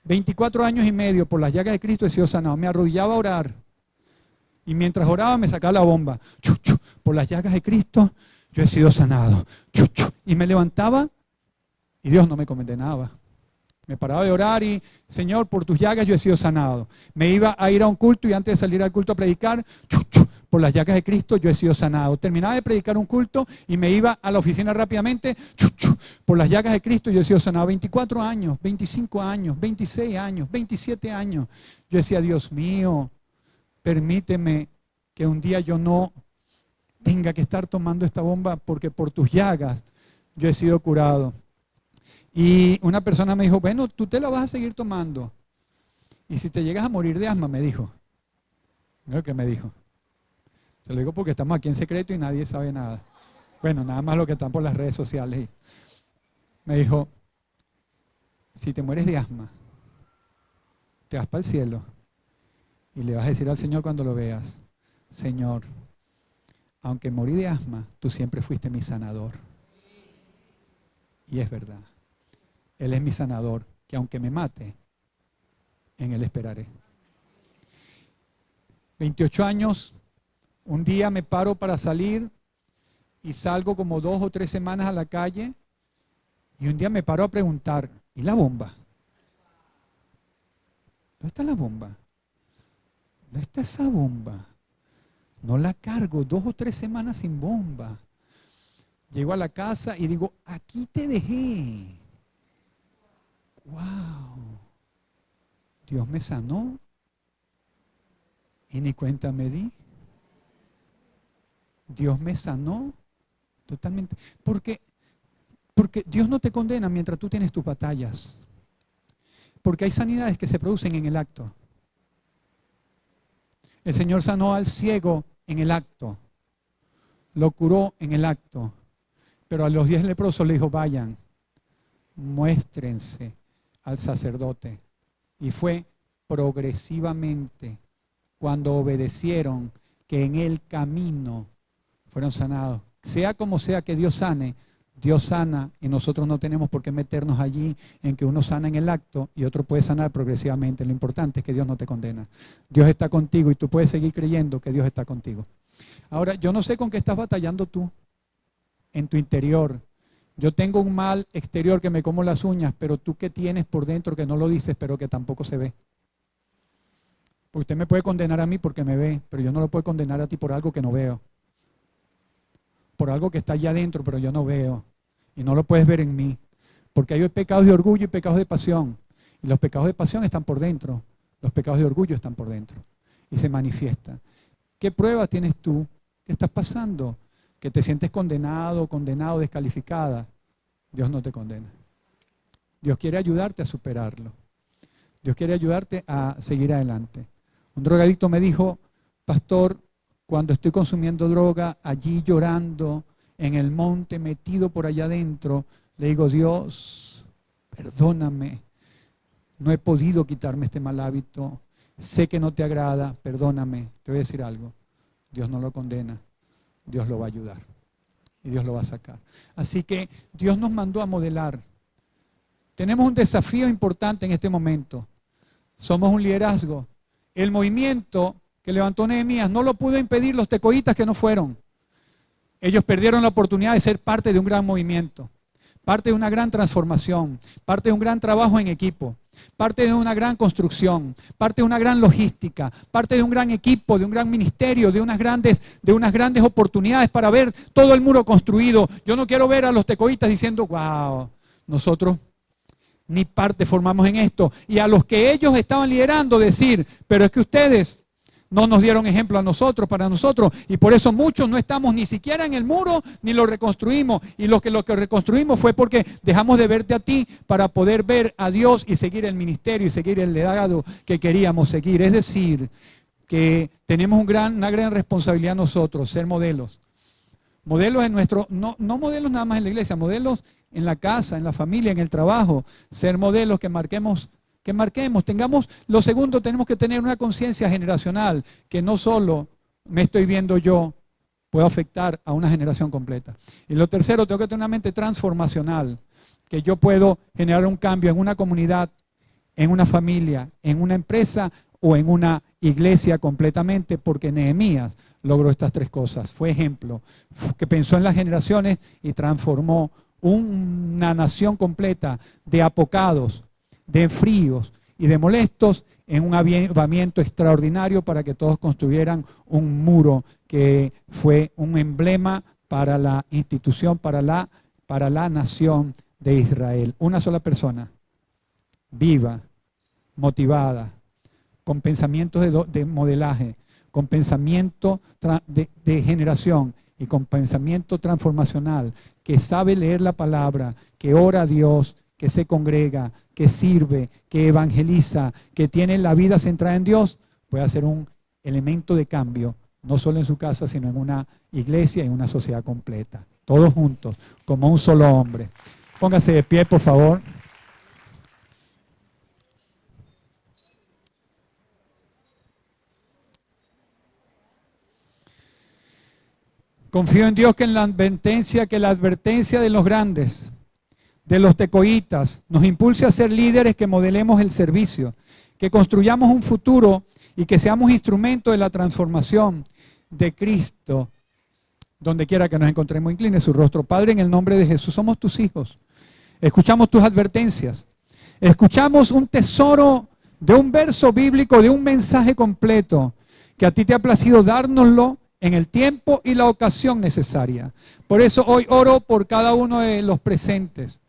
24 años y medio, por las llagas de Cristo he sido sanado. Me arrodillaba a orar. Y mientras oraba me sacaba la bomba. Chu, chu, por las llagas de Cristo yo he sido sanado. Chu, chu. Y me levantaba y Dios no me condenaba. Me paraba de orar y, Señor, por tus llagas yo he sido sanado. Me iba a ir a un culto y antes de salir al culto a predicar, chu, chu, por las llagas de Cristo yo he sido sanado. Terminaba de predicar un culto y me iba a la oficina rápidamente, chu, chu, por las llagas de Cristo yo he sido sanado. 24 años, 25 años, 26 años, 27 años. Yo decía, Dios mío, permíteme que un día yo no tenga que estar tomando esta bomba porque por tus llagas yo he sido curado. Y una persona me dijo, bueno, tú te la vas a seguir tomando. Y si te llegas a morir de asma, me dijo. Mira lo que me dijo. Se lo digo porque estamos aquí en secreto y nadie sabe nada. Bueno, nada más lo que están por las redes sociales. Me dijo, si te mueres de asma, te vas para el cielo y le vas a decir al Señor cuando lo veas, Señor, aunque morí de asma, tú siempre fuiste mi sanador. Y es verdad. Él es mi sanador, que aunque me mate, en Él esperaré. 28 años, un día me paro para salir y salgo como 2 o 3 semanas a la calle y un día me paro a preguntar, ¿y la bomba? ¿Dónde está la bomba? ¿Dónde está esa bomba? No la cargo, 2 o 3 semanas sin bomba. Llego a la casa y digo, aquí te dejé. ¡Wow! Dios me sanó y ni cuenta me di. Dios me sanó totalmente. Porque Dios no te condena mientras tú tienes tus batallas. Porque hay sanidades que se producen en el acto. El Señor sanó al ciego en el acto. Lo curó en el acto. Pero a los 10 leprosos le dijo, vayan, muéstrense al sacerdote. Y fue progresivamente cuando obedecieron que en el camino fueron sanados. Sea como sea que Dios sane, Dios sana y nosotros no tenemos por qué meternos allí en que uno sana en el acto y otro puede sanar progresivamente. Lo importante es que Dios no te condena. Dios está contigo y tú puedes seguir creyendo que Dios está contigo. Ahora, yo no sé con qué estás batallando tú en tu interior. Yo tengo un mal exterior que me como las uñas, pero tú qué tienes por dentro que no lo dices, pero que tampoco se ve. Porque usted me puede condenar a mí porque me ve, pero yo no lo puedo condenar a ti por algo que no veo. Por algo que está allá adentro, pero yo no veo. Y no lo puedes ver en mí. Porque hay pecados de orgullo y pecados de pasión. Y los pecados de pasión están por dentro. Los pecados de orgullo están por dentro. Y se manifiestan. ¿Qué pruebas tienes tú? ¿Qué estás pasando? Que te sientes condenado, descalificada. Dios no te condena. Dios quiere ayudarte a superarlo. Dios quiere ayudarte a seguir adelante. Un drogadicto me dijo, pastor, cuando estoy consumiendo droga, allí llorando en el monte, metido por allá adentro, le digo, Dios, perdóname, no he podido quitarme este mal hábito, sé que no te agrada, perdóname. Te voy a decir algo, Dios no lo condena, Dios lo va a ayudar y Dios lo va a sacar. Así que Dios nos mandó a modelar. Tenemos un desafío importante en este momento. Somos un liderazgo. El movimiento que levantó Nehemías no lo pudo impedir los tecoitas que no fueron. Ellos perdieron la oportunidad de ser parte de un gran movimiento, parte de una gran transformación, parte de un gran trabajo en equipo, parte de una gran construcción, parte de una gran logística, parte de un gran equipo, de un gran ministerio, de unas grandes oportunidades para ver todo el muro construido. Yo no quiero ver a los tecoitas diciendo, wow, nosotros ni parte formamos en esto. Y a los que ellos estaban liderando decir, pero es que ustedes no nos dieron ejemplo a nosotros, para nosotros, y por eso muchos no estamos ni siquiera en el muro, ni lo reconstruimos, y lo que reconstruimos fue porque dejamos de verte a ti para poder ver a Dios y seguir el ministerio y seguir el legado que queríamos seguir. Es decir, que tenemos una gran responsabilidad nosotros, ser modelos. Modelos en nuestro, no modelos nada más en la iglesia, modelos en la casa, en la familia, en el trabajo, ser modelos que marquemos, tengamos, lo segundo, tenemos que tener una conciencia generacional, que no solo me estoy viendo yo, puedo afectar a una generación completa. Y lo tercero, tengo que tener una mente transformacional, que yo puedo generar un cambio en una comunidad, en una familia, en una empresa o en una iglesia completamente, porque Nehemías logró estas tres cosas. Fue ejemplo, que pensó en las generaciones y transformó una nación completa de apocados, de fríos y de molestos en un avivamiento extraordinario para que todos construyeran un muro que fue un emblema para la institución, para la nación de Israel. Una sola persona, viva, motivada, con pensamientos de modelaje, con pensamiento de generación y con pensamiento transformacional, que sabe leer la palabra, que ora a Dios, que se congrega, que sirve, que evangeliza, que tiene la vida centrada en Dios, puede ser un elemento de cambio, no solo en su casa, sino en una iglesia y en una sociedad completa. Todos juntos, como un solo hombre. Póngase de pie, por favor. Confío en Dios que la advertencia de los grandes, de los tecoitas, nos impulse a ser líderes que modelemos el servicio, que construyamos un futuro y que seamos instrumentos de la transformación de Cristo, donde quiera que nos encontremos. Incline su rostro. Padre, en el nombre de Jesús, somos tus hijos. Escuchamos tus advertencias. Escuchamos un tesoro de un verso bíblico, de un mensaje completo, que a ti te ha placido dárnoslo en el tiempo y la ocasión necesaria. Por eso hoy oro por cada uno de los presentes.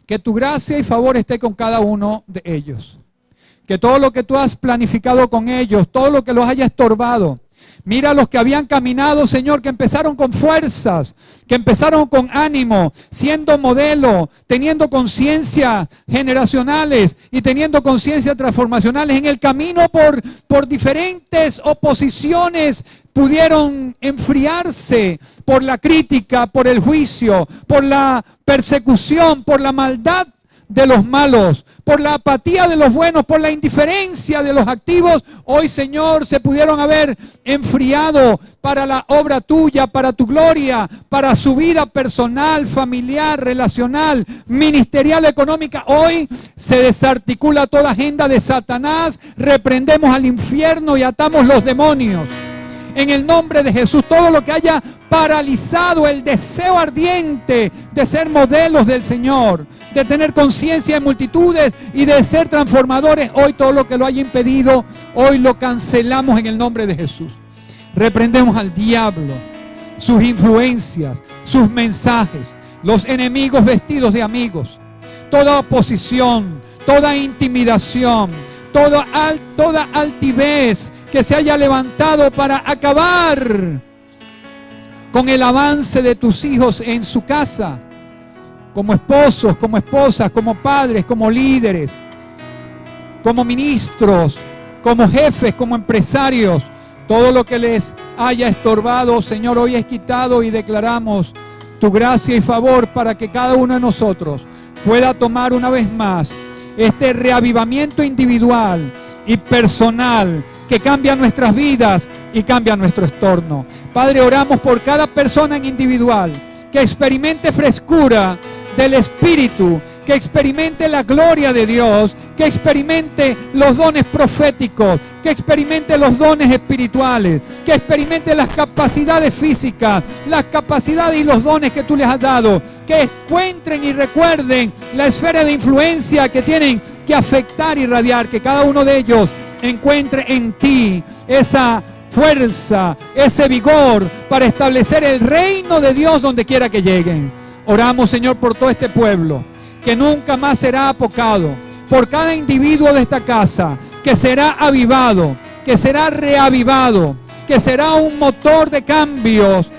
Que tu gracia y favor esté con cada uno de ellos. Que todo lo que tú has planificado con ellos, todo lo que los haya estorbado. Mira a los que habían caminado, Señor, que empezaron con fuerzas, que empezaron con ánimo, siendo modelo, teniendo conciencia generacionales y teniendo conciencia transformacionales. En el camino por diferentes oposiciones pudieron enfriarse por la crítica, por el juicio, por la persecución, por la maldad de los malos, por la apatía de los buenos, por la indiferencia de los activos. Hoy, Señor, se pudieron haber enfriado para la obra tuya, para tu gloria, para su vida personal, familiar, relacional, ministerial, económica. Hoy se desarticula toda agenda de Satanás, reprendemos al infierno y atamos los demonios. En el nombre de Jesús, todo lo que haya paralizado el deseo ardiente de ser modelos del Señor, de tener conciencia de multitudes y de ser transformadores, hoy todo lo que lo haya impedido, hoy lo cancelamos en el nombre de Jesús. Reprendemos al diablo, sus influencias, sus mensajes, los enemigos vestidos de amigos, toda oposición, toda intimidación, toda altivez que se haya levantado para acabar con el avance de tus hijos en su casa, como esposos, como esposas, como padres, como líderes, como ministros, como jefes, como empresarios, Todo lo que les haya estorbado, Señor, hoy es quitado y declaramos tu gracia y favor para que cada uno de nosotros pueda tomar una vez más este reavivamiento individual y personal que cambia nuestras vidas y cambia nuestro entorno. Padre, oramos por cada persona en individual que experimente frescura del Espíritu, que experimente la gloria de Dios, que experimente los dones proféticos, que experimente los dones espirituales, que experimente las capacidades físicas, las capacidades y los dones que tú les has dado, que encuentren y recuerden la esfera de influencia que tienen que afectar y irradiar, que cada uno de ellos encuentre en ti esa fuerza, ese vigor para establecer el reino de Dios donde quiera que lleguen. Oramos, Señor, por todo este pueblo, que nunca más será apocado, por cada individuo de esta casa, que será avivado, que será reavivado, que será un motor de cambios,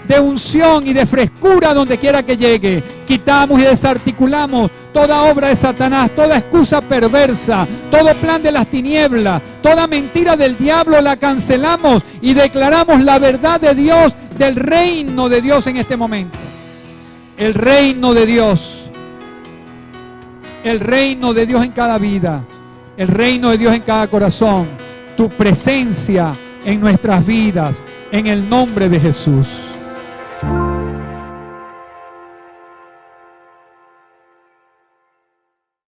de unción y de frescura donde quiera que llegue. Quitamos y desarticulamos toda obra de Satanás, toda excusa perversa, todo plan de las tinieblas, toda mentira del diablo la cancelamos y declaramos la verdad de Dios, del reino de Dios en este momento. El reino de Dios en cada vida, el reino de Dios en cada corazón, tu presencia en nuestras vidas, en el nombre de Jesús.